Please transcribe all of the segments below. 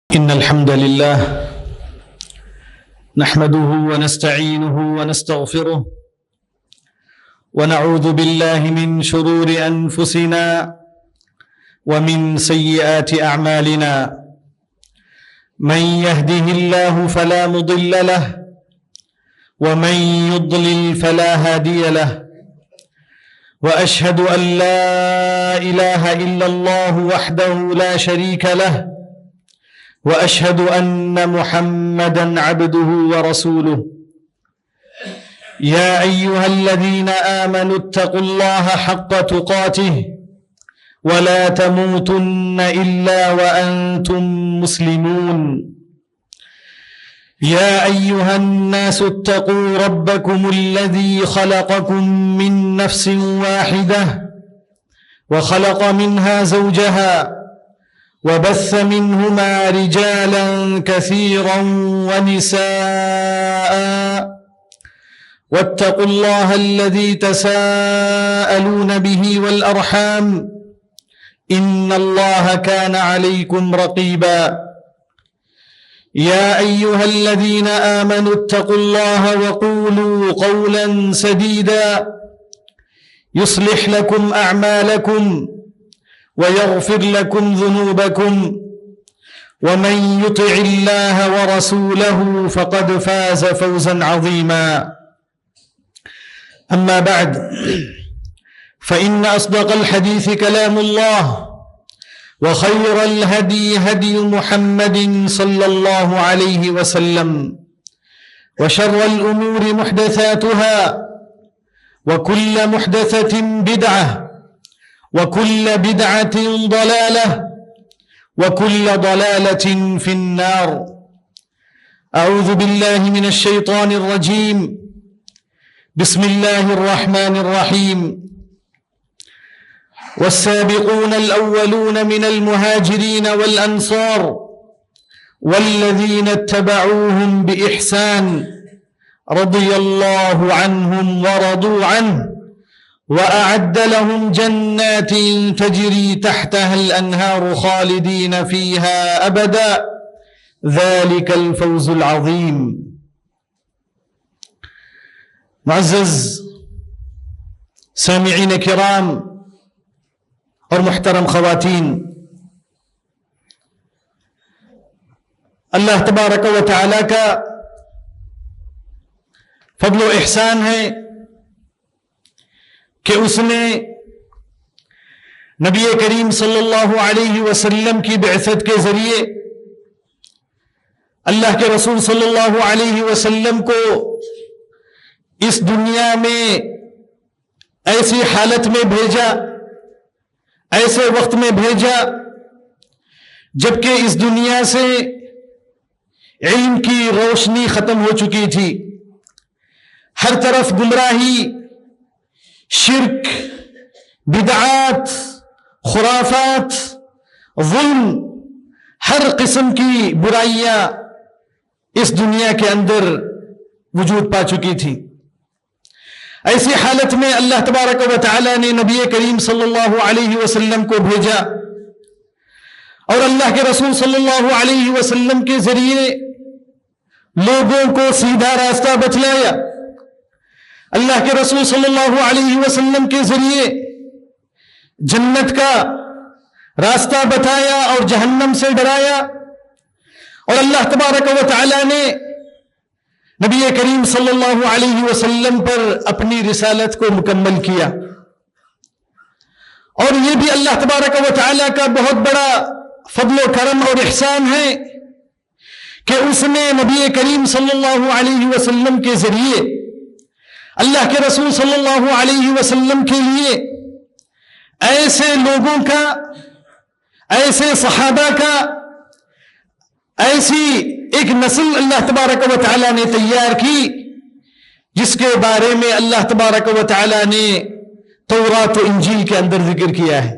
إن الحمد لله نحمده ونستعينه ونستغفره ونعوذ بالله من شرور أنفسنا ومن سيئات أعمالنا. من يهده الله فلا مضل له ومن يضلل فلا هادي له، وأشهد أن لا إله إلا الله وحده لا شريك له، وأشهد أن محمدًا عبده ورسوله. يا أيها الذين آمنوا اتقوا الله حق تقاته ولا تموتن إلا وأنتم مسلمون. يا أيها الناس اتقوا ربكم الذي خلقكم من نفس واحدة وخلق منها زوجها وبث منهما رجالا كثيرا ونساء، واتقوا الله الذي تساءلون به والأرحام إن الله كان عليكم رقيبا. يا أيها الذين آمنوا اتقوا الله وقولوا قولا سديدا يصلح لكم أعمالكم ويغفر لكم ذنوبكم، ومن يطع الله ورسوله فقد فاز فوزا عظيما. أما بعد، فإن أصدق الحديث كلام الله، وخير الهدي هدي محمد صلى الله عليه وسلم، وشر الأمور محدثاتها، وكل محدثة بدعة، وكل بدعة ضلالة، وكل ضلالة في النار. أعوذ بالله من الشيطان الرجيم. بسم الله الرحمن الرحيم. والسابقون الأولون من المهاجرين والأنصار والذين اتبعوهم بإحسان رضي الله عنهم ورضوا عنه، وأعد لهم جنات تجري تحتها الأنهار خالدين فيها أبدا، ذلك الفوز العظيم. معزز سامعین کرام اور محترم خواتین، اللہ تبارک و تعالی کا فضل و احسان ہے کہ اس نے نبی کریم صلی اللہ علیہ وسلم کی بعثت کے ذریعے اللہ کے رسول صلی اللہ علیہ وسلم کو اس دنیا میں ایسی حالت میں بھیجا، ایسے وقت میں بھیجا جبکہ اس دنیا سے علم کی روشنی ختم ہو چکی تھی، ہر طرف گمراہی، شرک، بدعات، خرافات، ظلم، ہر قسم کی برائیاں اس دنیا کے اندر وجود پا چکی تھی۔ ایسی حالت میں اللہ تبارک و تعالی نے نبی کریم صلی اللہ علیہ وسلم کو بھیجا اور اللہ کے رسول صلی اللہ علیہ وسلم کے ذریعے لوگوں کو سیدھا راستہ بتلایا۔ اللہ کے رسول صلی اللہ علیہ وسلم کے ذریعے جنت کا راستہ بتایا اور جہنم سے ڈرایا، اور اللہ تبارک و تعالی نے نبی کریم صلی اللہ علیہ وسلم پر اپنی رسالت کو مکمل کیا۔ اور یہ بھی اللہ تبارک و تعالی کا بہت بڑا فضل و کرم اور احسان ہے کہ اس نے نبی کریم صلی اللہ علیہ وسلم کے ذریعے اللہ کے رسول صلی اللہ علیہ وسلم کے لیے ایسے لوگوں کا، ایسے صحابہ کا، ایسی ایک نسل اللہ تبارک و تعالی نے تیار کی جس کے بارے میں اللہ تبارک و تعالی نے تورات و انجیل کے اندر ذکر کیا ہے،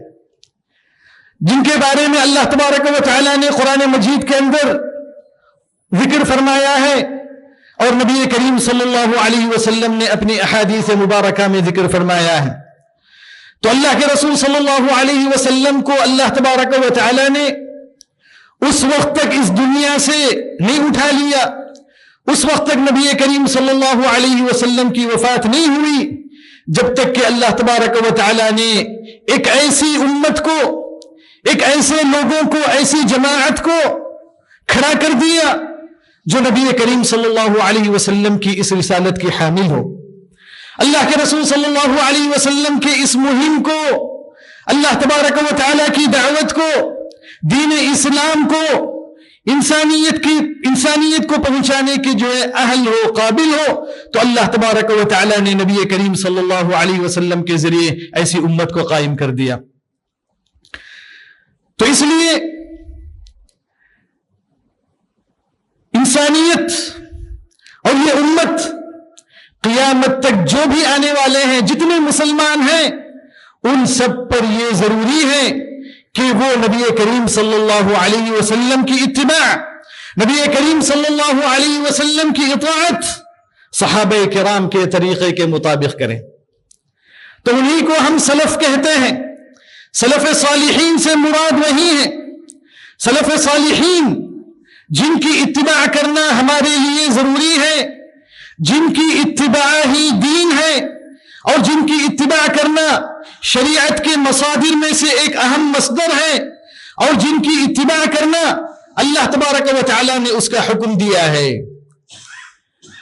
جن کے بارے میں اللہ تبارک و تعالی نے قرآن مجید کے اندر ذکر فرمایا ہے، اور نبی کریم صلی اللہ علیہ وسلم نے اپنی احادیث مبارکہ میں ذکر فرمایا ہے۔ تو اللہ کے رسول صلی اللہ علیہ وسلم کو اللہ تبارک و تعالی نے اس وقت تک اس دنیا سے نہیں اٹھا لیا، اس وقت تک نبی کریم صلی اللہ علیہ وسلم کی وفات نہیں ہوئی، جب تک کہ اللہ تبارک و تعالی نے ایک ایسی امت کو، ایک ایسے لوگوں کو، ایسی جماعت کو کھڑا کر دیا جو نبی کریم صلی اللہ علیہ وسلم کی اس رسالت کی حامل ہو۔ اللہ کے رسول صلی اللہ علیہ وسلم کے اس مہم کو، اللہ تبارک و تعالی کی دعوت کو، دین اسلام کو، انسانیت کو پہنچانے کے جو ہے اہل ہو، قابل ہو، تو اللہ تبارک و تعالی نے نبی کریم صلی اللہ علیہ وسلم کے ذریعے ایسی امت کو قائم کر دیا۔ تو اس لیے انسانیت اور یہ امت قیامت تک جو بھی آنے والے ہیں، جتنے مسلمان ہیں، ان سب پر یہ ضروری ہے کہ وہ نبی کریم صلی اللہ علیہ وسلم کی اتباع، نبی کریم صلی اللہ علیہ وسلم کی اطاعت صحابہ کرام کے طریقے کے مطابق کریں۔ تو انہی کو ہم سلف کہتے ہیں۔ سلف صالحین سے مراد وہی ہے، سلف صالحین جن کی اتباع کرنا ہمارے لیے ضروری ہے، جن کی اتباع ہی دین ہے، اور جن کی اتباع کرنا شریعت کے مصادر میں سے ایک اہم مصدر ہے، اور جن کی اتباع کرنا اللہ تبارک و تعالی نے اس کا حکم دیا ہے۔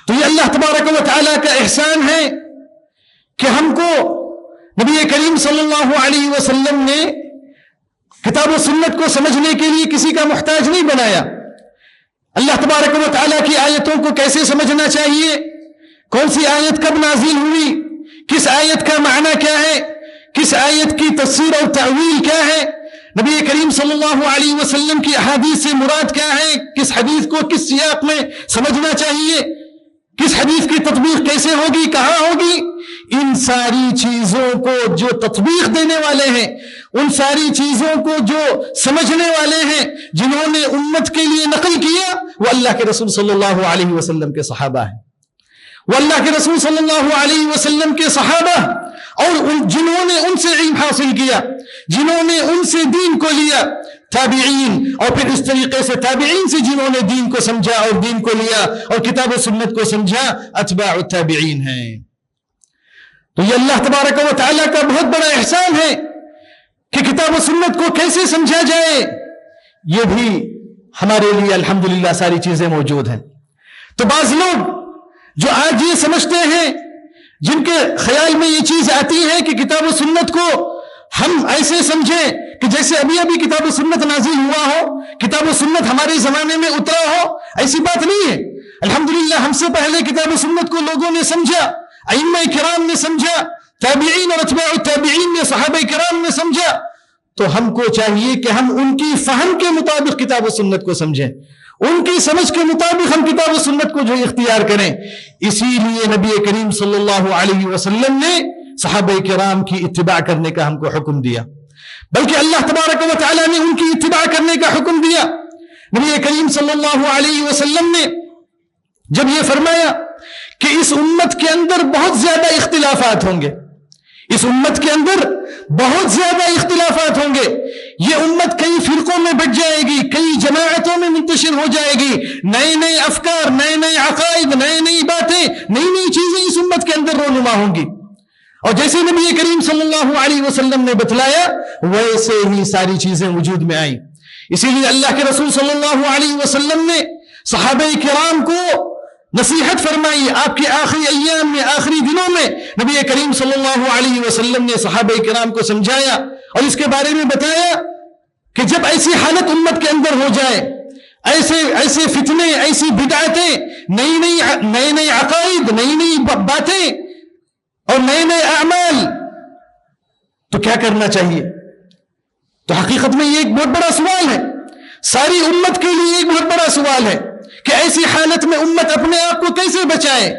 تو یہ اللہ تبارک و تعالی کا احسان ہے کہ ہم کو نبی کریم صلی اللہ علیہ وسلم نے کتاب و سنت کو سمجھنے کے لیے کسی کا محتاج نہیں بنایا۔ اللہ تبارک و تعالیٰ کی آیتوں کو کیسے سمجھنا چاہیے، کون سی آیت کب نازل ہوئی، کس آیت کا معنی کیا ہے، کس آیت کی تفسیر اور تعویل کیا ہے، نبی کریم صلی اللہ علیہ وسلم کی احادیث سے مراد کیا ہے، کس حدیث کو کس سیاق میں سمجھنا چاہیے، کس حدیث کی تطبیق کیسے ہوگی، کہاں ہوگی، ان ساری چیزوں کو جو تطبیق دینے والے ہیں، ان ساری چیزوں کو جو سمجھنے والے ہیں، جنہوں نے امت کے لیے نقل کیا، وہ اللہ کے رسول صلی اللہ علیہ وسلم کے صحابہ ہیں۔ وہ اللہ کے رسول صلی اللہ علیہ وسلم کے صحابہ اور جنہوں نے ان سے علم حاصل کیا، جنہوں نے ان سے دین کو لیا، تابعین، اور پھر اس طریقے سے تابعین سے جنہوں نے دین کو سمجھا اور دین کو لیا اور کتاب و سنت کو سمجھا، اتباع التابعین ہیں۔ تو یہ اللہ تبارک و تعالیٰ کا بہت بڑا احسان ہے کہ کتاب و سنت کو کیسے سمجھا جائے، یہ بھی ہمارے لیے الحمدللہ ساری چیزیں موجود ہیں۔ تو بعض لوگ جو آج یہ سمجھتے ہیں، جن کے خیال میں یہ چیز آتی ہے کہ کتاب و سنت کو ہم ایسے سمجھیں کہ جیسے ابھی ابھی کتاب و سنت نازل ہوا ہو، کتاب و سنت ہمارے زمانے میں اترا ہو، ایسی بات نہیں ہے۔ الحمدللہ ہم سے پہلے کتاب و سنت کو لوگوں نے سمجھا، ائمہ کرام نے سمجھا، تابعین اور اتباع التابعین نے، صحابہ کرام نے سمجھا۔ تو ہم کو چاہیے کہ ہم ان کی فہم کے مطابق کتاب و سنت کو سمجھیں، ان کی سمجھ کے مطابق ہم کتاب و سنت کو جو اختیار کریں۔ اسی لیے نبی کریم صلی اللہ علیہ وسلم نے صحابہ کرام کی اتباع کرنے کا ہم کو حکم دیا، بلکہ اللہ تبارک و تعالیٰ نے ان کی اتباع کرنے کا حکم دیا۔ نبی کریم صلی اللہ علیہ وسلم نے جب یہ فرمایا کہ اس امت کے اندر بہت زیادہ اختلافات ہوں گے، اس امت کے اندر بہت زیادہ اختلافات ہوں گے، یہ امت کئی فرقوں میں بٹ جائے گی، کئی جماعتوں میں منتشر ہو جائے گی، نئے نئے افکار، نئے نئے عقائد، نئی نئی باتیں، نئی نئی چیزیں اس امت کے اندر رونما ہوں گی۔ اور جیسے نبی کریم صلی اللہ علیہ وسلم نے بتلایا، ویسے ہی ساری چیزیں وجود میں آئیں۔ اسی لیے اللہ کے رسول صلی اللہ علیہ وسلم نے صحابہ کرام کو نصیحت فرمائی۔ آپ کے آخری ایام میں، آخری دنوں میں نبی کریم صلی اللہ علیہ وسلم نے صحابہ کرام کو سمجھایا اور اس کے بارے میں بتایا کہ جب ایسی حالت امت کے اندر ہو جائے، ایسے فتنے، ایسی بدعتیں، نئی نئی عقائد، نئی نئی باتیں اور نئے نئے اعمال، تو کیا کرنا چاہیے؟ تو حقیقت میں یہ ایک بہت بڑا سوال ہے، ساری امت کے لیے ایک بہت بڑا سوال ہے کہ ایسی حالت میں امت اپنے آپ کو کیسے بچائے،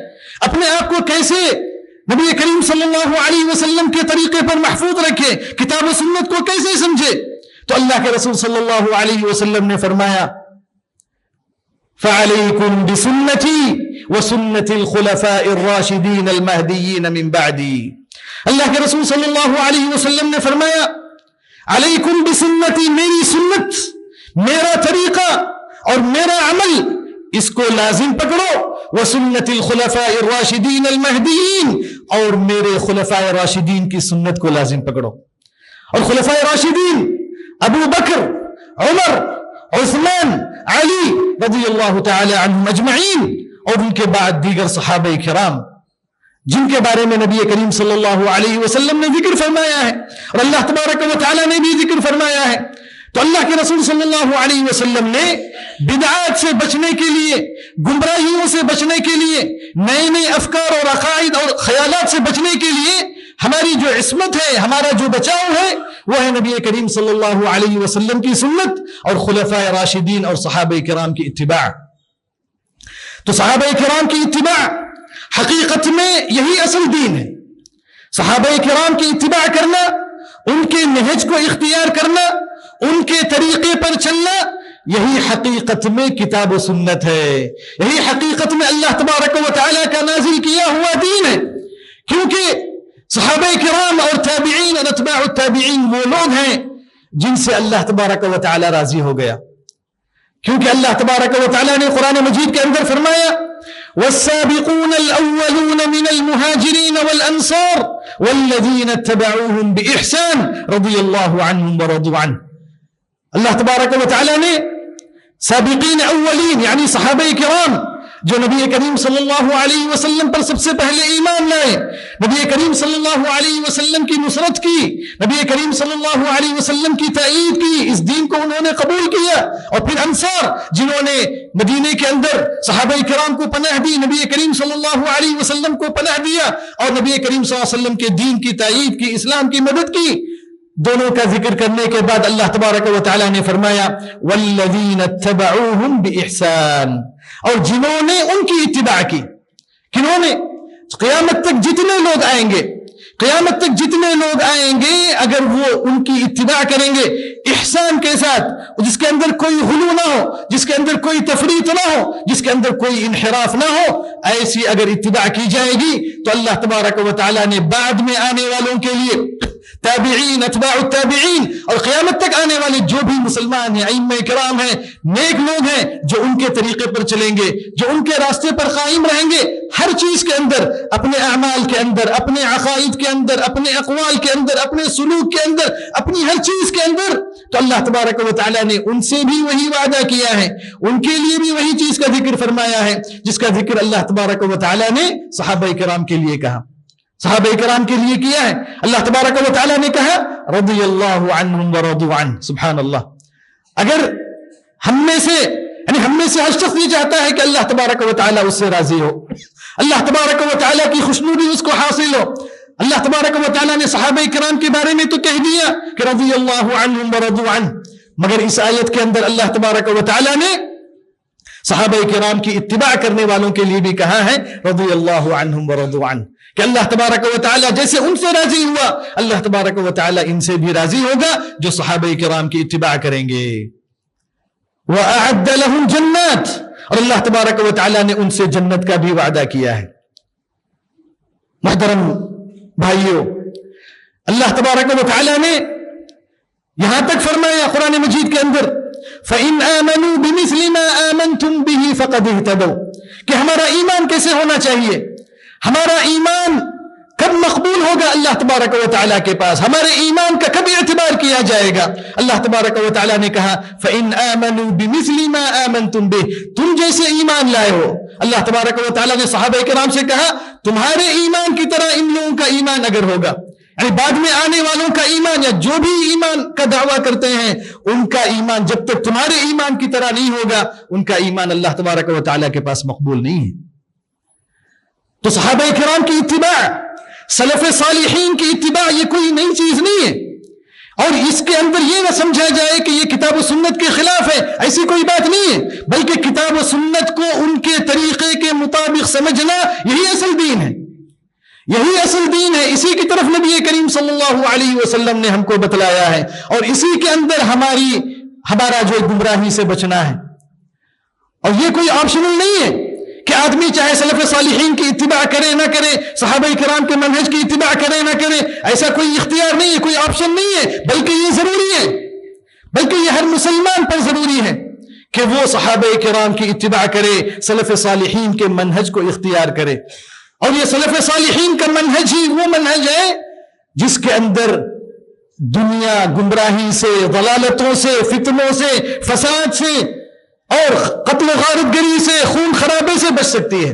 اپنے آپ کو کیسے نبی کریم صلی اللہ علیہ وسلم کے طریقے پر محفوظ رکھے، کتاب و سنت کو کیسے سمجھے۔ تو اللہ کے رسول صلی اللہ علیہ وسلم نے فرمایا فَعَلَيْكُمْ بِسُنَّتِي وَسُنَّةِ الْخُلَفَاءِ الرَّاشِدِينَ الْمَهْدِيِّينَ مِن بَعْدِي۔ اللہ کے رسول صلی اللہ علیہ وسلم نے فرمایا علیکم بسنتی، میری سنت، میرا طریقہ اور میرا عمل اس کو لازم پکڑو، وسنت الخلفاء الراشدین المہدیین، اور میرے خلفاء راشدین کی سنت کو لازم پکڑو۔ اور خلفاء راشدین ابو بکر، عمر، عثمان، علی رضی اللہ تعالی عنہم اجمعین، اور ان کے بعد دیگر صحابہ کرام جن کے بارے میں نبی کریم صلی اللہ علیہ وسلم نے ذکر فرمایا ہے اور اللہ تبارک و تعالی نے بھی ذکر فرمایا ہے۔ تو اللہ کے رسول صلی اللہ علیہ وسلم نے بدعات سے بچنے کے لیے، گمراہیوں سے بچنے کے لیے، نئے نئے افکار اور عقائد اور خیالات سے بچنے کے لیے ہماری جو عصمت ہے، ہمارا جو بچاؤ ہے، وہ ہے نبی کریم صلی اللہ علیہ وسلم کی سنت اور خلفاء راشدین اور صحابہ کرام کی اتباع۔ تو صحابہ کرام کی اتباع حقیقت میں یہی اصل دین ہے۔ صحابہ کرام کی اتباع کرنا، ان کے نہج کو اختیار کرنا، ان کے طریقے پر چلنا، یہی حقیقت میں کتاب و سنت ہے، یہی حقیقت میں اللہ تبارک و تعالیٰ کا نازل کیا ہوا دین ہے۔ کیونکہ صحابہ کرام اور تابعین اور اتباع التابعین وہ لوگ ہیں جن سے اللہ تبارک و تعالیٰ راضی ہو گیا، کیونکہ اللہ تبارک و تعالیٰ نے قرآن مجید کے اندر فرمایا والسابقون الأولون من المهاجرين والأنصار والذين اتبعوهم بإحسان رضي الله عنهم ورضوا عنه۔ اللہ تبارک و تعالیٰ نے سابقین اولین یعنی صحابہ کرام جو نبی کریم صلی اللہ علیہ وسلم پر سب سے پہلے ایمان لائے، نبی کریم صلی اللہ علیہ وسلم کی نصرت کی، نبی کریم صلی اللہ علیہ وسلم کی تائید کی، اس دین کو انہوں نے قبول کیا، اور پھر انصار جنہوں نے مدینے کے اندر صحابہ کرام کو پناہ دی، نبی کریم صلی اللہ علیہ وسلم کو پناہ دیا اور نبی کریم صلی اللہ علیہ وسلم کے دین کی تائید کی، اسلام کی مدد کی۔ دونوں کا ذکر کرنے کے بعد اللہ تبارک و تعالیٰ نے فرمایا والذین اتبعوہم بإحسان، اور جنہوں نے ان کی اتباع کی۔ کنہوں نے؟ قیامت تک جتنے لوگ آئیں گے، قیامت تک جتنے لوگ آئیں گے اگر وہ ان کی اتباع کریں گے احسان کے ساتھ، جس کے اندر کوئی غلو نہ ہو، جس کے اندر کوئی تفریط نہ ہو، جس کے اندر کوئی انحراف نہ ہو، ایسی اگر اتباع کی جائے گی تو اللہ تبارک و تعالیٰ نے بعد میں آنے والوں کے لیے تابعین، اتباع التابعین اور قیامت تک آنے والے جو بھی مسلمان ہیں، ائمہ کرام ہیں، نیک لوگ ہیں، جو ان کے طریقے پر چلیں گے، جو ان کے راستے پر قائم رہیں گے، ہر چیز کے اندر، اپنے اعمال کے اندر، اپنے عقائد کے اندر، اپنے اقوال کے اندر، اپنے سلوک کے اندر، اپنی ہر چیز کے اندر، تو اللہ تبارک و تعالیٰ نے ان سے بھی وہی وعدہ کیا ہے، ان کے لیے بھی وہی چیز کا ذکر فرمایا ہے جس کا ذکر اللہ تبارک و تعالیٰ نے صحابہ کرام کے لیے کہا، صحابہ کرام کے لیے کیا ہے۔ اللہ تبارک و تعالیٰ نے کہا رضی اللہ عنہم ورضوا عنہ۔ سبحان اللہ۔ اگر ہم میں سے ہر شخص یہ چاہتا ہے کہ اللہ تبارک و تعالیٰ اس سے راضی ہو، اللہ تبارک و تعالیٰ کی خوشنودی اس کو حاصل ہو۔ اللہ تبارک و تعالیٰ نے صحابہ کرام کے بارے میں تو کہہ دیا کہ رضی اللہ عنہم ورضوا عنہ، مگر اس آیت کے اندر اللہ تبارک و تعالیٰ نے صحابہ کرام کی اتباع کرنے والوں کے لیے بھی کہا ہے رضی اللہ عنہم ورضوا عنہ، کہ اللہ تبارک و تعالیٰ جیسے ان سے راضی ہوا، اللہ تبارک و تعالیٰ ان سے بھی راضی ہوگا جو صحابہ کرام کی اتباع کریں گے۔ وَأَعَدَّ لَهُمْ جَنَّاتٍ، اور اللہ تبارک و تعالیٰ نے ان سے جنت کا بھی وعدہ کیا ہے۔ محترم بھائیو، اللہ تبارک و تعالیٰ نے یہاں تک فرمایا قرآن مجید کے اندر فَإِنْ آمَنُوا بِمِثْلِ مَا آمَنْتُمْ بِهِ فَقَدْ اهْتَدَوْا، کہ ہمارا ایمان کیسے ہونا چاہیے، ہمارا ایمان کب مقبول ہوگا اللہ تبارک و تعالیٰ کے پاس، ہمارے ایمان کا کب اعتبار کیا جائے گا۔ اللہ تبارک و تعالیٰ نے کہا فَإِنْ آمَنُوا بِمِثْلِ مَا آمَنْتُمْ بِهِ، تم جیسے ایمان لائے ہو۔ اللہ تبارک و تعالیٰ نے صحابہ کرام سے کہا تمہارے ایمان کی طرح ان لوگوں کا ایمان اگر ہوگا، یعنی بعد میں آنے والوں کا ایمان یا جو بھی ایمان کا دعویٰ کرتے ہیں ان کا ایمان جب تک تمہارے ایمان کی طرح نہیں ہوگا، ان کا ایمان اللہ تبارک و تعالیٰ کے پاس مقبول نہیں ہے۔ تو صحابہ کرام کی اتباع، سلف صالحین کی اتباع یہ کوئی نئی چیز نہیں ہے، اور اس کے اندر یہ نہ سمجھا جائے کہ یہ کتاب و سنت کے خلاف ہے، ایسی کوئی بات نہیں ہے، بلکہ کتاب و سنت کو ان کے طریقے کے مطابق سمجھنا یہی اصل دین ہے، یہی اصل دین ہے۔ اسی کی طرف نبی کریم صلی اللہ علیہ وسلم نے ہم کو بتلایا ہے، اور اسی کے اندر ہمارا جو گمراہی سے بچنا ہے، اور یہ کوئی آپشنل نہیں ہے کہ آدمی چاہے سلف صالحین کی اتباع کرے نہ کرے، صحابہ کرام کے منہج کی اتباع کرے نہ کرے، ایسا کوئی اختیار نہیں ہے، کوئی آپشن نہیں ہے، بلکہ یہ ضروری ہے۔ بلکہ یہ ہر مسلمان پر ضروری ہے کہ وہ صحابہ کرام کی اتباع کرے، سلف صالحین کے منہج کو اختیار کرے. اور یہ سلف صالحین کا منہج ہی وہ منہج ہے جس کے اندر دنیا گمراہی سے، ضلالتوں سے، فتنوں سے، فساد سے اور قتل و غارت گری سے، خون خرابے سے بچ سکتی ہے.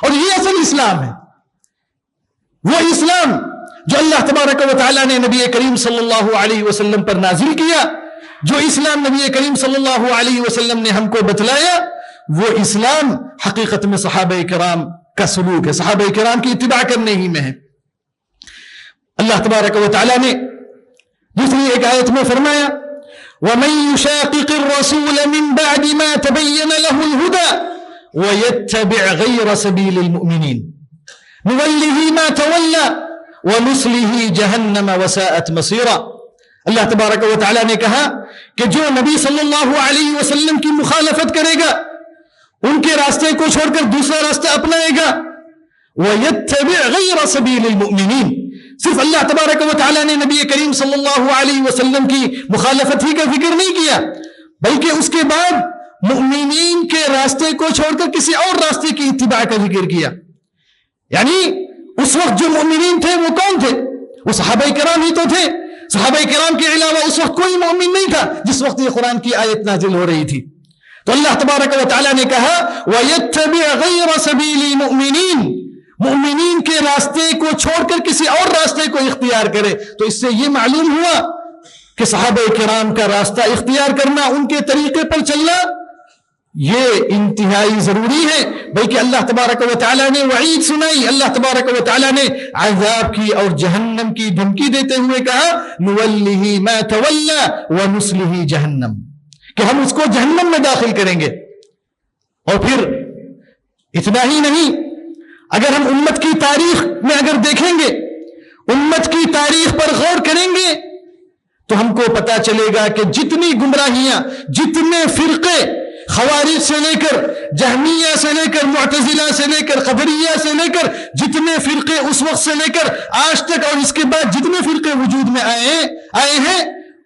اور یہ اصل اسلام ہے، وہ اسلام جو اللہ تبارک و تعالیٰ نے نبی کریم صلی اللہ علیہ وسلم پر نازل کیا، جو اسلام نبی کریم صلی اللہ علیہ وسلم نے ہم کو بتلایا، وہ اسلام حقیقت میں صحابہ کرام کا سلوک ہے، صحابہ کرام کی اتباع کرنے ہی میں ہے. اللہ تبارک و تعالیٰ نے دوسری ایک آیت میں فرمایا وَمَن يُشَاقِقِ الرَّسُولَ مِن بَعْدِ مَا تَبَيَّنَ لَهُ الْهُدَى وَيَتَّبِعْ غَيْرَ سَبِيلِ الْمُؤْمِنِينَ نُوَلِّهِ مَا تَوَلَّى وَنُصْلِهِ جَهَنَّمَ وَسَاءَتْ مَصِيرًا. اللہ تبارک و تعالیٰ نے کہا کہ جو نبی صلی اللہ علیہ وسلم کی مخالفت کرے گا، ان کے راستے کو چھوڑ کر دوسرا راستہ اپنائے گا، وَيَتَّبِعْ غَيْرَ سَبِيلِ الْمُؤْمِنِينَ، صرف اللہ تبارک و تعالیٰ نے نبی کریم صلی اللہ علیہ وسلم کی مخالفت ہی کا ذکر نہیں کیا، بلکہ اس کے بعد مؤمنین کے راستے کو چھوڑ کر کسی اور راستے کی اتباع کا ذکر کیا. یعنی اس وقت جو مؤمنین تھے وہ کون تھے؟ وہ صحابہ کرام ہی تو تھے. صحابہ کرام کے علاوہ اس وقت کوئی مومن نہیں تھا جس وقت یہ قرآن کی آیت نازل ہو رہی تھی. تو اللہ تبارک و تعالیٰ نے کہا وَيَتَّبِعْ غَيْرَ سَبِيلِ الْمُؤْمِنِينَ، مؤمنین کے راستے کو چھوڑ کر کسی اور راستے کو اختیار کرے. تو اس سے یہ معلوم ہوا کہ صحابہ کرام کا راستہ اختیار کرنا، ان کے طریقے پر چلنا، یہ انتہائی ضروری ہے. بلکہ اللہ تبارک و تعالیٰ نے وعید سنائی، اللہ تبارک و تعالیٰ نے عذاب کی اور جہنم کی دھمکی دیتے ہوئے کہا نُوَلِّهِ مَا تَوَلَّى وَنُصْلِهِ جَهَنَّمَ، کہ ہم اس کو جہنم میں داخل کریں گے. اور پھر اتنا ہی نہیں، اگر ہم امت کی تاریخ میں اگر دیکھیں گے، امت کی تاریخ پر غور کریں گے، تو ہم کو پتا چلے گا کہ جتنی گمراہیاں، جتنے فرقے، خوارج سے لے کر جہمیہ سے لے کر معتزلہ سے لے کر قدریہ سے لے کر جتنے فرقے اس وقت سے لے کر آج تک اور اس کے بعد جتنے فرقے وجود میں آئے ہیں،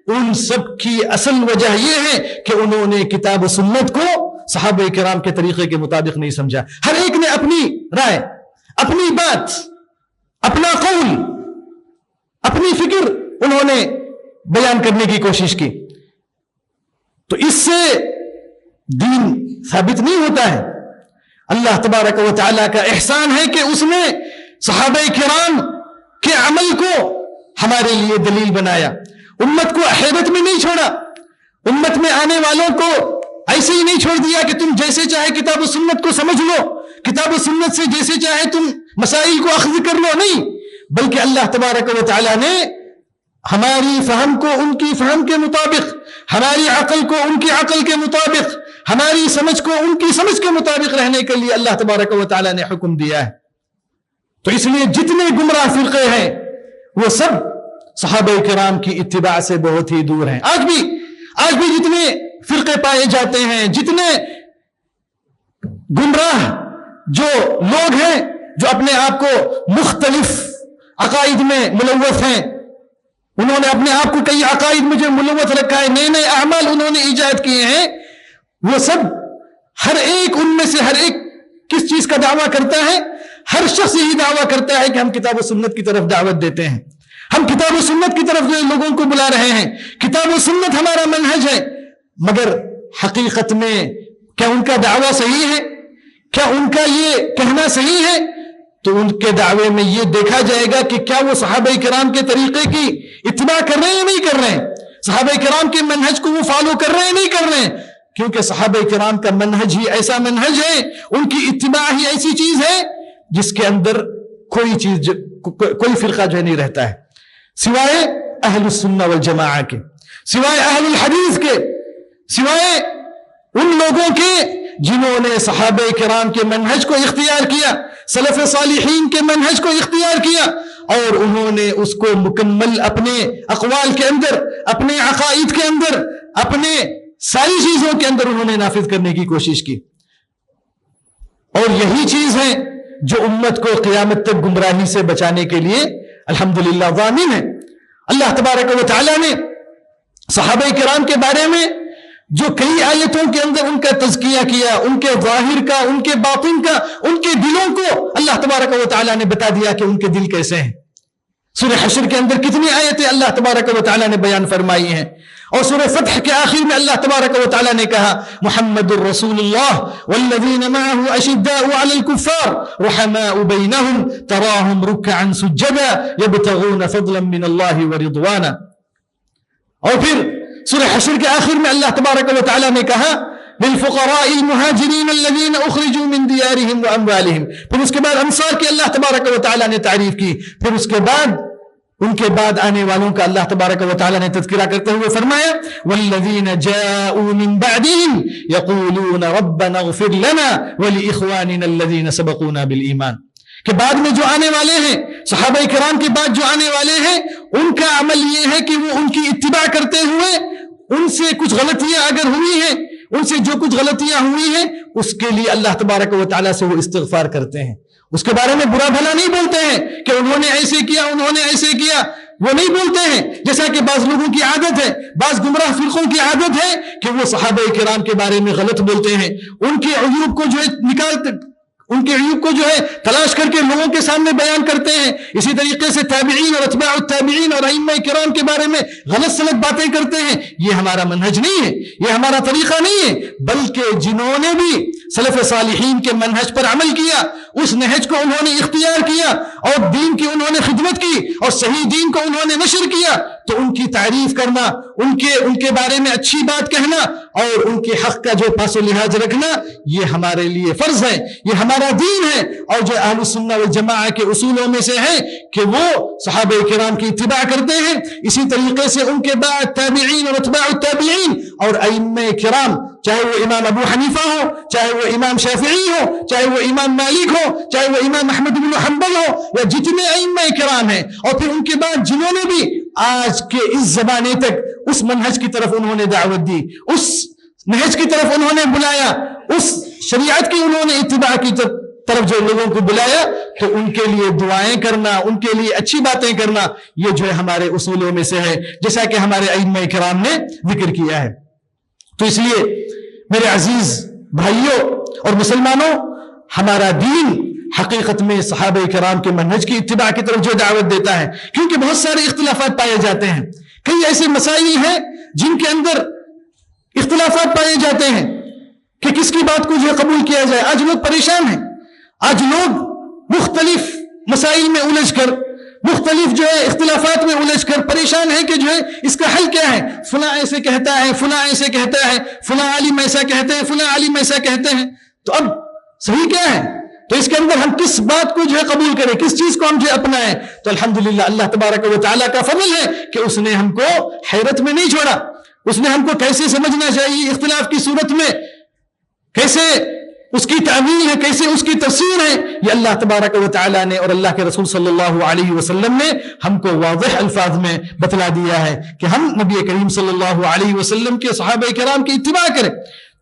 ان سب کی اصل وجہ یہ ہے کہ انہوں نے کتاب و سنت کو صحابہ کرام کے طریقے کے مطابق نہیں سمجھا. ہر ایک نے اپنی رائے، اپنی بات، اپنا قول، اپنی فکر انہوں نے بیان کرنے کی کوشش کی. تو اس سے دین ثابت نہیں ہوتا ہے. اللہ تبارک و تعالیٰ کا احسان ہے کہ اس نے صحابہ کرام کے عمل کو ہمارے لیے دلیل بنایا. امت کو حیرت میں نہیں چھوڑا، امت میں آنے والوں کو ایسے ہی نہیں چھوڑ دیا کہ تم جیسے چاہے کتاب و سنت کو سمجھ لو، کتاب و سنت سے جیسے چاہے تم مسائل کو اخذ کر لو. نہیں، بلکہ اللہ تبارک و تعالیٰ نے ہماری فہم کو ان کی فہم کے مطابق، ہماری عقل کو ان کی عقل کے مطابق، ہماری سمجھ کو ان کی سمجھ کے مطابق رہنے کے لیے اللہ تبارک و تعالیٰ نے حکم دیا ہے. تو اس لیے جتنے گمراہ فرقے ہیں وہ سب صحابہ کرام کی اتباع سے بہت ہی دور ہیں. آج بھی جتنے فرقے پائے جاتے ہیں، جتنے گمراہ جو لوگ ہیں جو اپنے آپ کو مختلف عقائد میں ملوث ہیں، انہوں نے اپنے آپ کو کئی عقائد میں جو ملوث رکھا ہے، نئے نئے اعمال انہوں نے ایجاد کیے ہیں، وہ سب ہر ایک ان میں سے ہر ایک کس چیز کا دعویٰ کرتا ہے؟ ہر شخص یہی دعویٰ کرتا ہے کہ ہم کتاب و سنت کی طرف دعوت دیتے ہیں، ہم کتاب و سنت کی طرف لوگوں کو بلا رہے ہیں، کتاب و سنت ہمارا منہج ہے. مگر حقیقت میں کیا ان کا دعویٰ صحیح ہے؟ کیا ان کا یہ کہنا صحیح ہے؟ تو ان کے دعوے میں یہ دیکھا جائے گا کہ کیا وہ صحابہ کرام کے طریقے کی اتباع کر رہے ہیں یا نہیں کر رہے ہیں، صحابہ کرام کے منہج کو وہ فالو کر رہے ہیں نہیں کر رہے ہیں. کیونکہ صحابہ کرام کا منہج ہی ایسا منہج ہے، ان کی اتباع ہی ایسی چیز ہے جس کے اندر کوئی فرقہ جو نہیں رہتا ہے سوائے اہل السنہ والجماعہ کے، سوائے اہل الحدیث کے، سوائے ان لوگوں کے جنہوں نے صحابہ کرام کے منہج کو اختیار کیا، سلف صالحین کے منہج کو اختیار کیا، اور انہوں نے اس کو مکمل اپنے اقوال کے اندر، اپنے عقائد کے اندر، اپنے ساری چیزوں کے اندر انہوں نے نافذ کرنے کی کوشش کی. اور یہی چیز ہے جو امت کو قیامت تک گمراہی سے بچانے کے لیے الحمدللہ ضامن ہے. اللہ تبارک و تعالیٰ نے صحابہ کرام کے بارے میں جو کئی آیتوں کے اندر ان کا تزکیہ کیا، ان کے ظاہر کا، ان کے باطن کا، ان کے دلوں کو اللہ تبارک و تعالیٰ نے بتا دیا کہ ان کے دل کیسے ہیں۔ سورہ حشر کے اندر کتنی آیتیں اللہ تبارک و تعالیٰ نے بیان فرمائی ہیں، اور سورہ فتح کے آخر میں اللہ تبارک و تعالیٰ نے کہا محمد الرسول اللہ والذین معه اشداء علی الکفار رحماء بینہم تراہم رکعا سجدا یبتغون فضلا من اللہ ورضوانا۔ اور پھر سورہ حشر کے آخر میں اللہ تبارک و تعالیٰ نے کہا للفقراء المہاجرین الذین اخرجوا من دیارہم واموالہم، پھر اس کے بعد انصار کی اللہ تبارک و تعالیٰ نے تعریف کی، پھر اس کے بعد ان کے بعد آنے والوں کا اللہ تبارک و تعالیٰ نے تذکرہ کرتے ہوئے فرمایا والذین جاءوا من بعدہم یقولون ربنا اغفر لنا ولإخواننا الذین سبقونا بالایمان، کہ بعد میں جو آنے والے ہیں، صحابہ کرام کے بعد جو آنے والے ہیں، ان کا عمل یہ ہے کہ وہ ان کی اتباع کرتے ہوئے ان سے کچھ غلطیاں اگر ہوئی ہیں، ان سے جو کچھ غلطیاں ہوئی ہیں اس کے لیے اللہ تبارک و تعالیٰ سے وہ استغفار کرتے ہیں، اس کے بارے میں برا بھلا نہیں بولتے ہیں کہ انہوں نے ایسے کیا، انہوں نے ایسے کیا، وہ نہیں بولتے ہیں، جیسا کہ بعض لوگوں کی عادت ہے، بعض گمراہ فرقوں کی عادت ہے کہ وہ صحابہ کرام کے بارے میں غلط بولتے ہیں، ان کے عیوب کو جو ہے نکالتے، ان کے عیوب کو جو ہے تلاش کر کے لوگوں کے سامنے بیان کرتے ہیں، اسی طریقے سے تابعین اور اتباع التابعین اور ائمہ کرام کے بارے میں غلط سلط باتیں کرتے ہیں۔ یہ ہمارا منہج نہیں ہے، یہ ہمارا طریقہ نہیں ہے، بلکہ جنہوں نے بھی سلف صالحین کے منہج پر عمل کیا، اس نہج کو انہوں نے اختیار کیا اور دین کی انہوں نے خدمت کی اور صحیح دین کو انہوں نے نشر کیا، تو ان کی تعریف کرنا، ان کے بارے میں اچھی بات کہنا اور ان کے حق کا جو پاس و لحاظ رکھنا، یہ ہمارے لیے فرض ہے، یہ ہمارا دین ہے، اور جو اہل السنہ والجماعہ کے اصولوں میں سے ہے کہ وہ صحابہ کرام کی اتباع کرتے ہیں، اسی طریقے سے ان کے بعد تابعین اور اتباع التابعین اور ائمہ کرام، چاہے وہ امام ابو حنیفہ ہو، چاہے وہ امام شافعی ہو، چاہے وہ امام مالک ہو، چاہے وہ امام احمد بن حنبل ہو، یا جتنے ائمہ کرام ہیں، اور پھر ان کے بعد جنہوں نے بھی آج کے اس زمانے تک اس منہج کی طرف انہوں نے دعوت دی، اس نہج کی طرف انہوں نے بلایا، اس شریعت کی انہوں نے اتباع کی طرف جو لوگوں کو بلایا، تو ان کے لیے دعائیں کرنا، ان کے لیے اچھی باتیں کرنا، یہ جو ہے ہمارے اصولوں میں سے ہے، جیسا کہ ہمارے ائمہ کرام نے ذکر کیا ہے۔ تو اس لیے میرے عزیز بھائیوں اور مسلمانوں، ہمارا دین حقیقت میں صحابہ کرام کے منہج کی اتباع کی طرف جو دعوت دیتا ہے، کیونکہ بہت سارے اختلافات پائے جاتے ہیں، کئی ایسے مسائل ہیں جن کے اندر اختلافات پائے جاتے ہیں کہ کس کی بات کو جو قبول کیا جائے۔ آج لوگ پریشان ہیں، آج لوگ مختلف مسائل میں الجھ کر، مختلف جو ہے اختلافات میں الجھ کر پریشان ہیں کہ جو ہے اس کا حل کیا ہے، فلاں ایسے کہتا ہے، فلاں ایسے کہتا ہے، فلاں عالم ایسا کہتے ہیں، فلاں عالم ایسا کہتے ہیں، تو اب صحیح کیا ہے؟ تو اس کے اندر ہم کس بات کو جو ہے قبول کریں، کس چیز کو ہم جو اپنائیں؟ تو الحمدللہ اللہ تبارک و تعالیٰ کا فضل ہے کہ اس نے ہم کو حیرت میں نہیں چھوڑا، اس نے ہم کو کیسے سمجھنا چاہیے اختلاف کی صورت میں، کیسے اس کی تعمیل ہے، کیسے اس کی تفسیر ہے، یہ اللہ تبارک و تعالیٰ نے اور اللہ کے رسول صلی اللہ علیہ وسلم نے ہم کو واضح الفاظ میں بتلا دیا ہے کہ ہم نبی کریم صلی اللہ علیہ وسلم کے صحابہ کرام کی اتباع کریں۔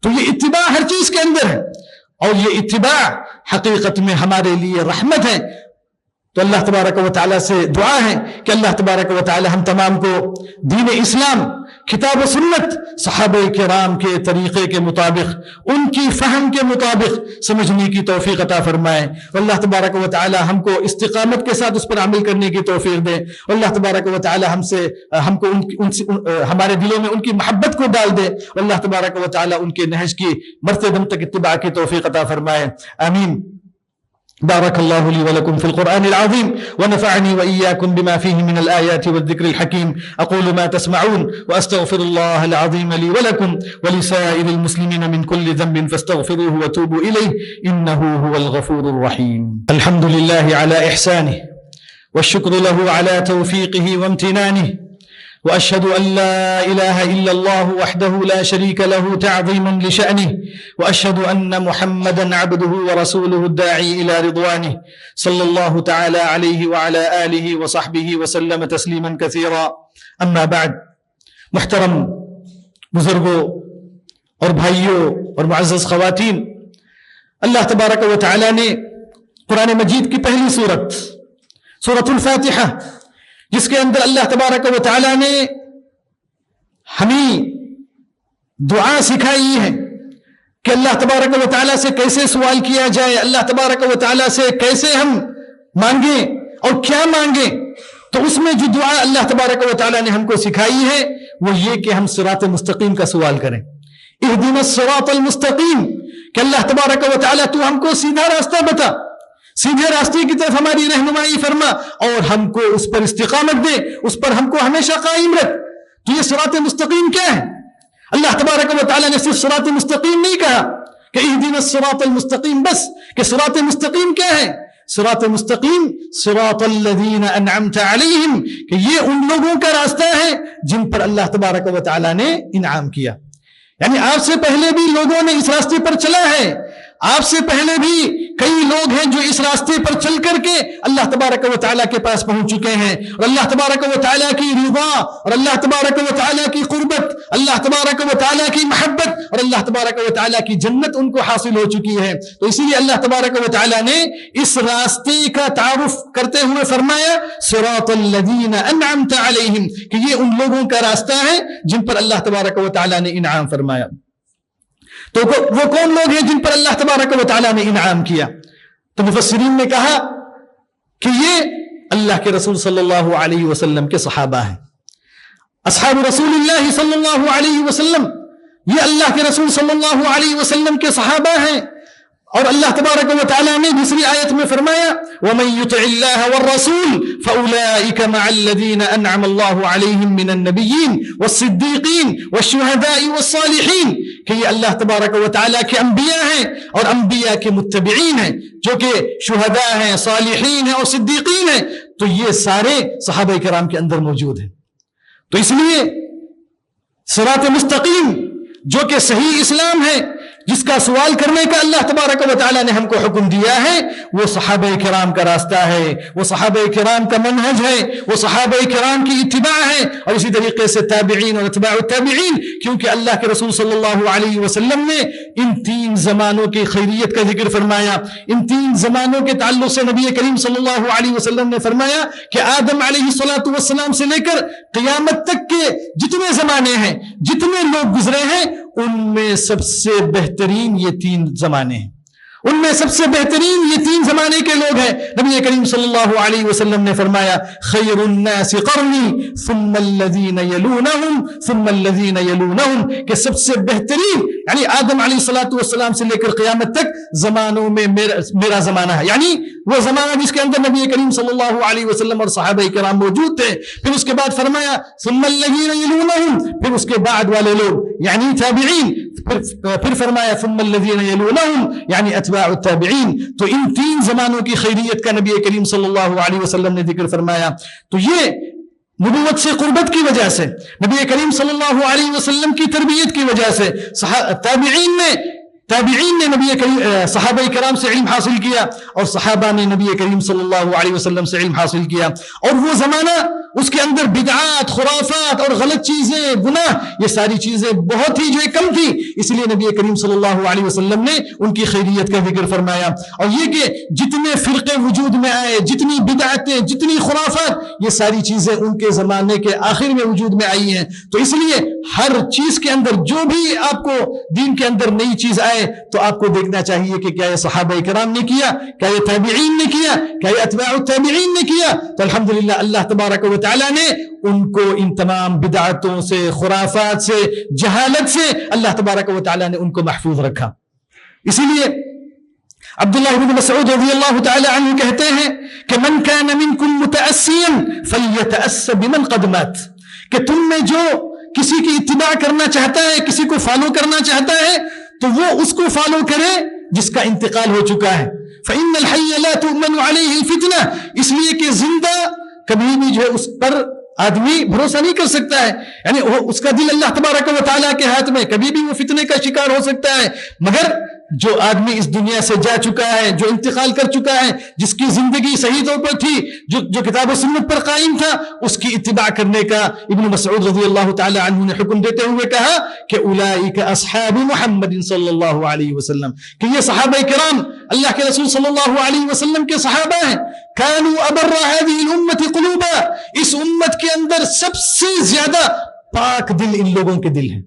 تو یہ اتباع ہر چیز کے اندر ہے، اور یہ اتباع حقیقت میں ہمارے لیے رحمت ہے۔ تو اللہ تبارک و تعالیٰ سے دعا ہے کہ اللہ تبارک و تعالیٰ ہم تمام کو دین اسلام، کتاب و سنت، صحابہ کرام کے طریقے کے مطابق، ان کی فہم کے مطابق سمجھنے کی توفیق عطا فرمائے، اللہ تبارک و تعالیٰ ہم کو استقامت کے ساتھ اس پر عمل کرنے کی توفیق دے، اللہ تبارک و تعالیٰ ہم کو ہمارے دلوں میں ان کی محبت کو ڈال دے، اللہ تبارک و تعالیٰ ان کے نہج کی مرتے دم تک اتباع کی توفیق عطا فرمائے، آمین۔ بارك الله لي ولكم في القرآن العظيم ونفعني وإياكم بما فيه من الآيات والذكر الحكيم، أقول ما تسمعون وأستغفر الله العظيم لي ولكم ولسائر المسلمين من كل ذنب فاستغفروه وتوبوا إليه إنه هو الغفور الرحيم۔ الحمد لله على إحسانه والشكر له على توفيقه وامتنانه، وأشهد أن لا إله إلا الله وحده لا شريك له تعظيما لشأنه، وأشهد أن محمدا عبده ورسوله الداعي إلى رضوانه، صلى الله تعالى عليه وعلى آله وصحبه وسلم تسليما كثيرا، أما بعد۔ محترم بزرگوں اور بھائیوں اور معزز خواتین، اللہ تبارک و تعالی نے قرآن مجید کی پہلی سورۃ الفاتحہ، جس کے اندر اللہ تبارک و تعالی نے ہمیں دعا سکھائی ہے کہ اللہ تبارک و تعالیٰ سے کیسے سوال کیا جائے, اللہ تبارک و تعالیٰ سے کیسے ہم مانگیں اور کیا مانگیں. تو اس میں جو دعا اللہ تبارک و تعالیٰ نے ہم کو سکھائی ہے وہ یہ کہ ہم صراط مستقیم کا سوال کریں. اہدنا الصراط المستقیم, کہ اللہ تبارک و تعالیٰ تو ہم کو سیدھا راستہ بتا, سیدھے راستے کی طرف ہماری رہنمائی فرما اور ہم کو اس پر استقامت دے, اس پر ہم کو ہمیشہ قائم رکھ. تو یہ صراط مستقیم کیا ہے؟ اللہ تبارک و تعالیٰ نے صرف صراط مستقیم نہیں کہا کہ اہدنا الصراط المستقیم بس, کہ صراط مستقیم کیا ہے؟ صراط مستقیم صراط الذین انعمت علیہم, کہ یہ ان لوگوں کا راستہ ہے جن پر اللہ تبارک و تعالیٰ نے انعام کیا. یعنی آپ سے پہلے بھی لوگوں نے اس راستے پر چلا ہے, آپ سے پہلے بھی کئی لوگ ہیں جو اس راستے پر چل کر کے اللہ تبارک و تعالیٰ کے پاس پہنچ چکے ہیں, اور اللہ تبارک و تعالیٰ کی رضا اور اللہ تبارک و تعالیٰ کی قربت, اللہ تبارک و تعالیٰ کی محبت اور اللہ تبارک و تعالیٰ کی جنت ان کو حاصل ہو چکی ہے. تو اسی لیے اللہ تبارک و تعالیٰ نے اس راستے کا تعارف کرتے ہوئے فرمایا صراط الذین انعمت علیہم, کہ یہ ان لوگوں کا راستہ ہے جن پر اللہ تبارک و تعالیٰ نے انعام فرمایا. تو وہ کون لوگ ہیں جن پر اللہ تبارک و تعالیٰ نے انعام کیا؟ تو مفسرین نے کہا کہ یہ اللہ کے رسول صلی اللہ علیہ وسلم کے صحابہ ہیں. اصحاب رسول اللہ صلی اللہ علیہ وسلم, یہ اللہ کے رسول صلی اللہ علیہ وسلم کے صحابہ ہیں. اور اللہ تبارک و تعالیٰ نے دوسری آیت میں فرمایا وَمَن يُطِعِ اللَّهَ وَالرَّسُولِ فَأُولَئِكَ مَعَ الَّذِينَ أَنْعَمَ اللَّهُ عَلَيْهِم مِّنَ النَّبِيِّينَ وَالصِّدِّيقِينَ وَالشُّهَدَاءِ وَالصَّالِحِينَ, کہ یہ اللہ تبارک و تعالیٰ کے انبیاء ہیں اور انبیاء کے متبعین ہیں, جو کہ شہداء ہیں, صالحین ہیں اور صدیقین ہیں. تو یہ سارے صحابہ کرام کے اندر موجود ہیں. تو اس لیے صراط مستقیم جو کہ صحیح اسلام ہے, جس کا سوال کرنے کا اللہ تبارک و تعالیٰ نے ہم کو حکم دیا ہے, وہ صحابہ کرام کا راستہ ہے, وہ صحابہ کرام کا منہج ہے, وہ صحابہ کرام کی اتباع ہے, اور اسی طریقے سے تابعین اور اتباع التابعین. کیونکہ اللہ کے رسول صلی اللہ علیہ وسلم نے ان تین زمانوں کی خیریت کا ذکر فرمایا. ان تین زمانوں کے تعلق سے نبی کریم صلی اللہ علیہ وسلم نے فرمایا کہ آدم علیہ الصلوۃ والسلام سے لے کر قیامت تک کے جتنے زمانے ہیں, جتنے لوگ گزرے ہیں, ان میں سب سے بہترین یہ تین زمانے ہیں, ان میں سب سے بہترین یہ تین زمانے کے لوگ ہیں. نبی کریم صلی اللہ علیہ وسلم نے فرمایا خیر الناس قرنی ثم الذین یلونہم ثم الذین یلونہم, کہ سب سے بہترین یعنی آدم علیہ الصلوۃ والسلام سے لے کر قیامت تک زمانوں میں میرا زمانہ ہے, یعنی وہ زمانہ جس کے اندر نبی کریم صلی اللہ علیہ وسلم اور صحابہ کرام موجود تھے. پھر اس کے بعد فرمایا ثم الذین یلونہم, پھر اس کے بعد والے لوگ یعنی تابعین, پھر فرمایا ثم الذین یلونہم یعنی اتباع التابعین. تو ان تین زمانوں کی خیریت کا نبی کریم صلی اللہ علیہ وسلم نے ذکر فرمایا. تو یہ نبوت سے قربت کی وجہ سے, نبی کریم صلی اللہ علیہ وسلم کی تربیت کی وجہ سے تابعین نے نبی کریم صحابہ کرام سے علم حاصل کیا, اور صحابہ نے نبی کریم صلی اللہ علیہ وسلم سے علم حاصل کیا. اور وہ زمانہ اس کے اندر بدعات, خرافات اور غلط چیزیں, گناہ, یہ ساری چیزیں بہت ہی جو کم تھی. اس لیے نبی کریم صلی اللہ علیہ وسلم نے ان کی خیریت کا ذکر فرمایا. اور یہ کہ جتنے فرقے وجود میں آئے, جتنی بدعتیں, جتنی خرافات, یہ ساری چیزیں ان کے زمانے کے آخر میں وجود میں آئی ہیں. تو اس لیے ہر چیز کے اندر جو بھی آپ کو دین کے اندر نئی چیز آئے تو آپ کو دیکھنا چاہیے کہ کیا یہ صحابہ کرام نے کیا, کیا یہ تابعین نے کیا, کیا یہ اتباع التابعین نے کیا. تو الحمدللہ اللہ تبارک و تعالیٰ نے ان کو ان تمام بدعتوں سے, خرافات سے, جہالت سے اللہ تبارک و تعالیٰ نے ان کو محفوظ رکھا. اسی لیے عبداللہ بن مسعود رضی اللہ تعالی عنہ کہتے ہیں کہ من کان منکم متأسیا فلیتأس بمن قد مات, کہ تم میں جو کسی کی اتباع کرنا چاہتا ہے, کسی کو فالو کرنا چاہتا ہے, تو وہ اس کو فالو کرے جس کا انتقال ہو چکا ہے. فإن الحي لا تؤمن عليه الفتنة, اس لیے کہ زندہ کبھی بھی جو ہے اس پر آدمی بھروسہ نہیں کر سکتا ہے, یعنی اس کا دل اللہ تبارک و تعالیٰ کے ہاتھ میں, کبھی بھی وہ فتنے کا شکار ہو سکتا ہے. مگر جو آدمی اس دنیا سے جا چکا ہے, جو انتقال کر چکا ہے, جس کی زندگی صحیح طور پر تھی, جو کتاب و سنت پر قائم تھا, اس کی اتباع کرنے کا ابن مسعود رضی اللہ تعالی عنہ نے حکم دیتے ہوئے کہا کہ اولئک اصحاب محمد صلی اللہ علیہ وسلم, کہ یہ صحابہ کرام اللہ کے رسول صلی اللہ علیہ وسلم کے صحابہ ہیں. كانوا ابر هذه الامه قلوبا, اس امت کے اندر سب سے زیادہ پاک دل ان لوگوں کے دل ہیں،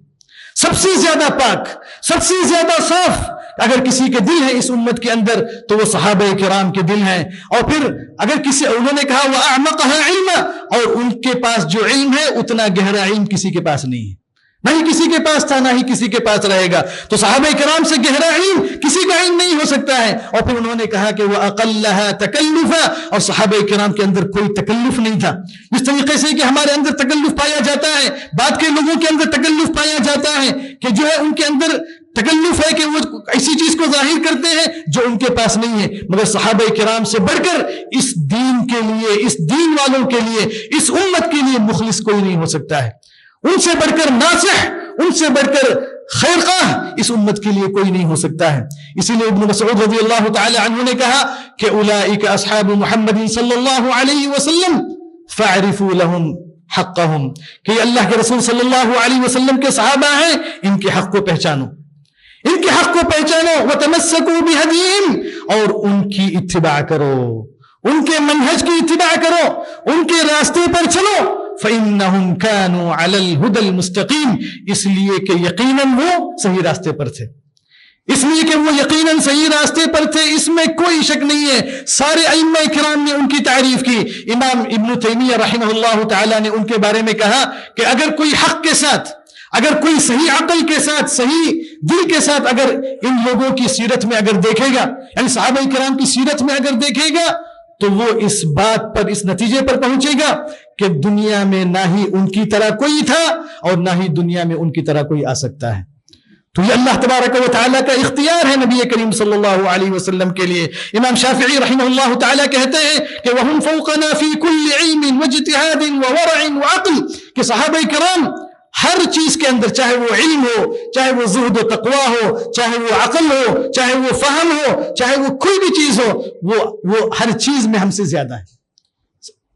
سب سے زیادہ پاک، سب سے زیادہ صاف اگر کسی کے دل ہے اس امت کے اندر تو وہ صحابہ کرام کے دل ہیں۔ اور پھر اگر کسی، انہوں نے کہا وَأَعْمَقَهَا عِلْمًا، اور ان کے پاس جو علم ہے اتنا گہرا علم کسی کے پاس نہیں ہے، نہ ہی کسی کے پاس تھا، نہ ہی کسی کے پاس رہے گا۔ تو صحابہ کرام سے گہرا علم کسی کا علم نہیں ہو سکتا ہے۔ اور پھر انہوں نے کہا کہ وَأَقَلَّهَا تَكَلُّفًا، اور صحابہ کرام کے اندر کوئی تکلف نہیں تھا، جس طریقے سے کہ ہمارے اندر تکلف پایا جاتا ہے، بعد کے لوگوں کے اندر تکلف پایا جاتا ہے کہ جو ہے ان کے اندر تکلف ہے کہ وہ ایسی چیز کو ظاہر کرتے ہیں جو ان کے پاس نہیں ہے۔ مگر صحابہ کرام سے بڑھ کر اس دین کے لیے، اس دین والوں کے لیے، اس امت کے لیے مخلص کوئی نہیں ہو سکتا ہے، ان سے بڑھ کر ناصح، ان سے بڑھ کر خیرخواہ اس امت کے لیے کوئی نہیں ہو سکتا ہے۔ اسی لیے ابن مسعود رضی اللہ تعالی عنہ نے کہا کہ اولئک اصحاب محمد صلی اللہ علیہ وسلم فاعرفوا لهم حقهم، کہ اللہ کے رسول صلی اللہ علیہ وسلم کے صحابہ ہیں، ان کے حق کو پہچانو، ان کے حق کو پہچانو، وتمسکوا بہدیہم، اور ان کی اتباع کرو، ان کے منہج کی اتباع کرو، ان کے راستے پر چلو۔ فَإِنَّهُمْ كَانُوا عَلَى الْهُدَى الْمُسْتَقِيمِ، اس لیے کہ یقیناً وہ صحیح راستے پر تھے، اس لیے کہ وہ یقیناً صحیح راستے پر تھے، اس میں کوئی شک نہیں ہے۔ سارے ائمہ کرام نے ان کی تعریف کی۔ امام ابن تیمیہ رحمہ اللہ تعالی نے ان کے بارے میں کہا کہ اگر کوئی حق کے ساتھ، اگر کوئی صحیح عقل کے ساتھ، صحیح دل کے ساتھ اگر ان لوگوں کی سیرت میں اگر دیکھے گا، یعنی صحابہ کرام کی سیرت میں اگر دیکھے گا، تو وہ اس بات پر، اس نتیجے پر پہنچے گا کہ دنیا میں نہ ہی ان کی طرح کوئی تھا اور نہ ہی دنیا میں ان کی طرح کوئی آ سکتا ہے۔ تو یہ اللہ تبارک و تعالیٰ کا اختیار ہے نبی کریم صلی اللہ علیہ وسلم کے لیے۔ امام شافعی رحمہ اللہ تعالیٰ کہتے ہیں کہ وَهُمْ فَوْقَنَا فِي كُلِّ عِلْمٍ وَاجْتِهَادٍ وَوَرَعٍ وَعَقْلٍ، کہ صحابہ کرام ہر چیز کے اندر، چاہے وہ علم ہو، چاہے وہ زہد و تقوی ہو، چاہے وہ عقل ہو، چاہے وہ فہم ہو، چاہے وہ کوئی بھی چیز ہو، وہ ہر چیز میں ہم سے زیادہ ہے۔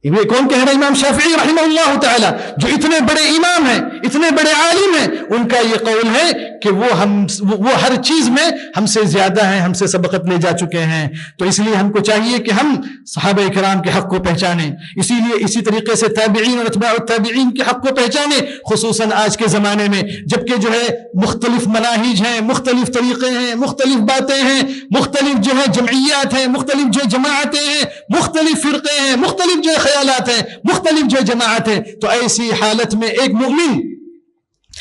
یہ کون کہہ رہا ہے؟ امام شافعی رحمہ اللہ تعالی، جو اتنے بڑے امام ہیں، اتنے بڑے عالم ہیں، ان کا یہ قول ہے کہ وہ ہر چیز میں ہم سے زیادہ ہیں، ہم سے سبقت لے جا چکے ہیں۔ تو اس لیے ہم کو چاہیے کہ ہم صحابہ کرام کے حق کو پہچانیں، اسی طریقے سے تابعین اور اتباع التابعین کے حق کو پہچانیں، خصوصاً آج کے زمانے میں جبکہ جو ہے مختلف مناہج ہیں، مختلف طریقے ہیں، مختلف باتیں ہیں، مختلف جو ہے جمعیات ہیں، مختلف جو جماعتیں ہیں، مختلف فرقے ہیں، مختلف جو خیالات ہیں، مختلف جو جماعت ہیں۔ تو ایسی حالت میں ایک مومن،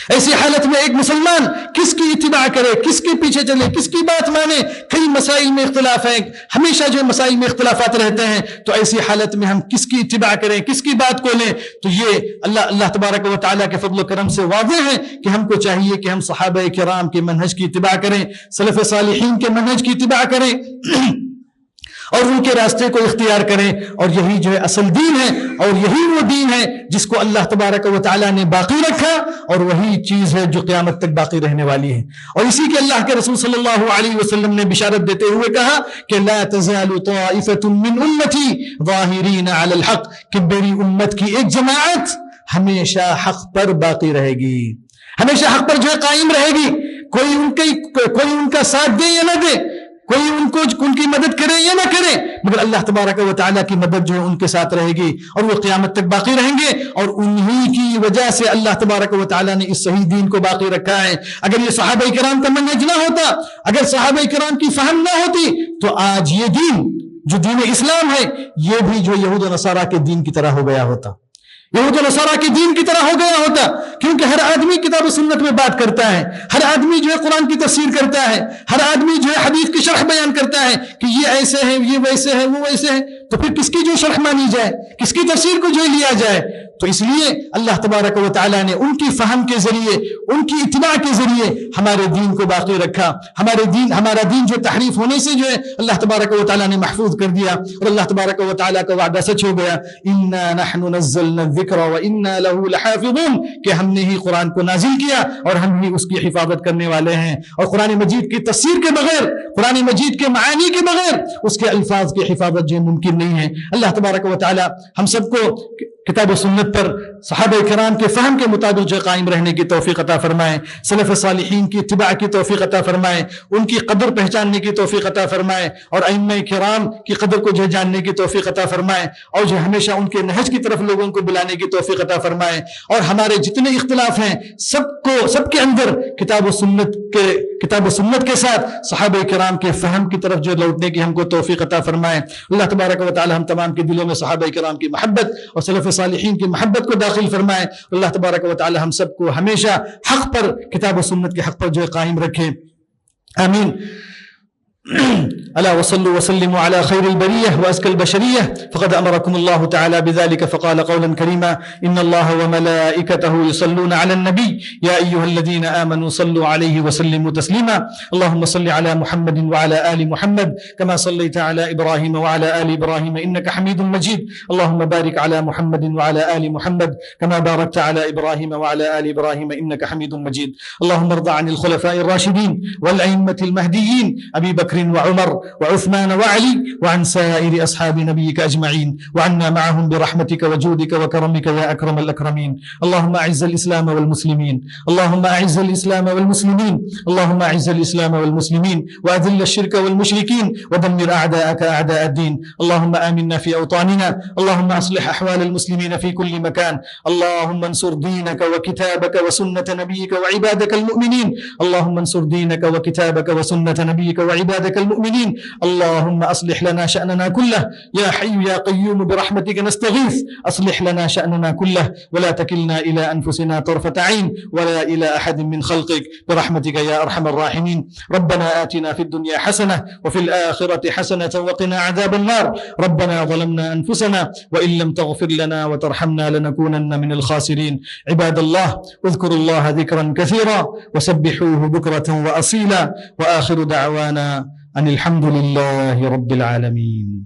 ایسی حالت میں ایک مسلمان کس کی اتباع کرے، کس کے پیچھے چلے، کس کی بات مانے؟ کئی مسائل میں اختلاف ہیں، ہمیشہ جو مسائل میں اختلافات رہتے ہیں، تو ایسی حالت میں ہم کس کی اتباع کریں، کس کی بات کو لیں؟ تو یہ اللہ تبارک و تعالیٰ کے فضل و کرم سے واضح ہے کہ ہم کو چاہیے کہ ہم صحابہ کرام کے منہج کی اتباع کریں، سلف صالحین کے منہج کی اتباع کریں اور ان کے راستے کو اختیار کریں۔ اور یہی جو ہے اصل دین ہے، اور یہی وہ دین ہے جس کو اللہ تبارک و تعالیٰ نے باقی رکھا، اور وہی چیز ہے جو قیامت تک باقی رہنے والی ہے۔ اور اسی کے اللہ کے رسول صلی اللہ علیہ وسلم نے بشارت دیتے ہوئے کہا کہ لا تزال طائفة من امتی ظاہرین علی الحق، کہ میری امت کی ایک جماعت ہمیشہ حق پر باقی رہے گی، ہمیشہ حق پر جو ہے قائم رہے گی۔ کوئی ان کا ساتھ دے یا نہ دے، کوئی ان کی مدد کرے یا نہ کرے، مگر اللہ تبارک و تعالیٰ کی مدد جو ہے ان کے ساتھ رہے گی، اور وہ قیامت تک باقی رہیں گے۔ اور انہی کی وجہ سے اللہ تبارک و تعالیٰ نے اس صحیح دین کو باقی رکھا ہے۔ اگر یہ صحابہ کرام کا منہج نہ ہوتا، اگر صحابہ کرام کی فہم نہ ہوتی، تو آج یہ دین جو دین اسلام ہے، یہ بھی جو یہود و نصارہ کے دین کی طرح ہو گیا ہوتا، یہود و نصارہ کے دین کی طرح ہو گیا ہوتا۔ کیونکہ ہر آدمی کتاب و سنت میں بات کرتا ہے، ہر آدمی جو ہے قرآن کی تفسیر کرتا ہے، ہر آدمی جو ہے حدیث کی شرح بیان کرتا ہے کہ یہ ایسے ہے، یہ ویسے ہے، وہ ویسے ہے، تو پھر کس کی جو شرح مانی جائے، کس کی تفسیر کو جو لیا جائے؟ تو اس لیے اللہ تبارک و تعالیٰ نے ان کی فہم کے ذریعے، ان کی اتباع کے ذریعے ہمارے دین کو باقی رکھا۔ ہمارا دین جو تحریف ہونے سے جو ہے اللہ تبارک و تعالیٰ نے محفوظ کر دیا، اور اللہ تبارک و تعالیٰ کا وعدہ سچ ہو گیا، اِنَّا نَحْنُ نَزَّلْنَا الذِّكْرَ وَإِنَّا لَهُ لَحَافِظُونَ، کہ ہم نے ہی قرآن کو نازل کیا اور ہم ہی اس کی حفاظت کرنے والے ہیں۔ اور قرآن مجید کی تفسیر کے بغیر، قرآن مجید کے معانی کے بغیر اس کے الفاظ کی حفاظت جو ممکن نہیں ہے۔ اللہ تبارک و تعالیٰ ہم سب کو کتاب و سنت سنت پر صحابہ کرام کے فہم کے مطابق جو قائم رہنے کی توفیق عطا فرمائے، سلف صالحین کی اتباع کی توفیق عطا فرمائے، ان کی قدر پہچاننے کی توفیق عطا فرمائے، اور ائمہ کرام کی قدر کو جو جاننے کی توفیق عطا فرمائے، اور جو ہمیشہ ان کے نہج کی طرف لوگوں کو بلانے کی توفیق عطا فرمائے، اور ہمارے جتنے اختلاف ہیں سب کے اندر کتاب و سنت کے ساتھ صحابہ کرام کے فہم کی طرف جو لوٹنے کی ہم کو توفیق عطا فرمائے۔ اللہ تبارک و تعالی ہم تمام کے دلوں میں صحابہ کرام کی محبت اور سلف صالحین کی محبت کو داخل فرمائے۔ اللہ تبارک و تعالی ہم سب کو ہمیشہ حق پر، کتاب و سنت کے حق پر جو قائم رکھے، آمین۔ الا وصلوا وسلموا على خير البريه وازكى البشريه، فقد امركم الله تعالى بذلك فقال قولا كريما: ان الله وملائكته يصلون على النبي يا ايها الذين امنوا صلوا عليه وسلموا تسليما. اللهم صل على محمد وعلى ال محمد كما صليت على ابراهيم وعلى ال ابراهيم انك حميد مجيد. اللهم بارك على محمد وعلى ال محمد كما باركت على ابراهيم وعلى ال ابراهيم انك حميد مجيد. اللهم ارض عن الخلفاء الراشدين والائمه المهديين ابي بكر وعمر وعثمان وعلي وعن سائر أصحاب نبيك أجمعين، وعنا معهم برحمتك وجودك وكرمك يا أكرم الأكرمين. اللهم أعز الإسلام والمسلمين، اللهم أعز الإسلام والمسلمين، اللهم أعز الإسلام والمسلمين، وأذل الشرك والمشركين، ودمر أعداءك أعداء الدين. اللهم آمنا في أوطاننا، اللهم أصلح أحوال المسلمين في كل مكان. اللهم انصر دينك وكتابك وسنة نبيك وعبادك المؤمنين. اللهم انصر دينك وكتابك وسنة نبيك وعبادك المؤمنين. اللهم أصلح لنا شأننا كله يا حي يا قيوم برحمتك نستغيث. أصلح لنا شأننا كله ولا تكلنا إلى أنفسنا طرفة عين ولا إلى أحد من خلقك برحمتك يا أرحم الراحمين. ربنا آتنا في الدنيا حسنة وفي الآخرة حسنة وقنا عذاب النار. ربنا ظلمنا أنفسنا وإن لم تغفر لنا وترحمنا لنكونن من الخاسرين. عباد الله، اذكروا الله ذكرا كثيرا وسبحوه بكرة وأصيلا، وآخر دعوانا أن الحمد لله رب العالمين.